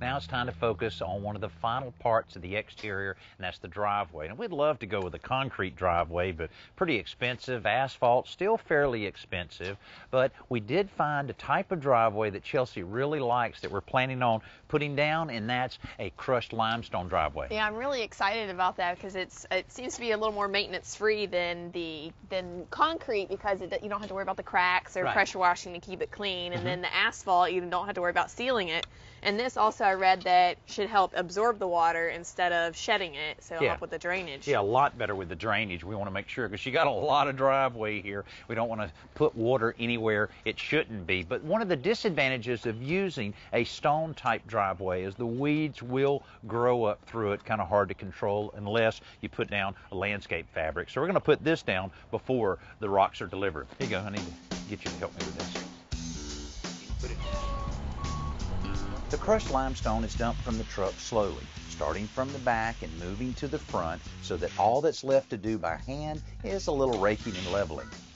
Now it's time to focus on one of the final parts of the exterior, and that's the driveway. And we'd love to go with a concrete driveway, but pretty expensive. Asphalt, still fairly expensive. But we did find a type of driveway that Chelsea really likes that we're planning on putting down, and that's a crushed limestone driveway. Yeah, I'm really excited about that because it seems to be a little more maintenance-free than concrete, because you don't have to worry about the cracks or pressure washing to keep it clean, and then the asphalt, you don't have to worry about sealing it. And this also, I read that should help absorb the water instead of shedding it, so it'll help with the drainage. Yeah, a lot better with the drainage. We want to make sure, because you got a lot of driveway here. We don't want to put water anywhere it shouldn't be. But one of the disadvantages of using a stone type driveway is the weeds will grow up through it, kind of hard to control unless you put down a landscape fabric. So we're going to put this down before the rocks are delivered. Here you go. I need to get you to help me with this. Put it down. The crushed limestone is dumped from the truck slowly, starting from the back and moving to the front, so that all that's left to do by hand is a little raking and leveling.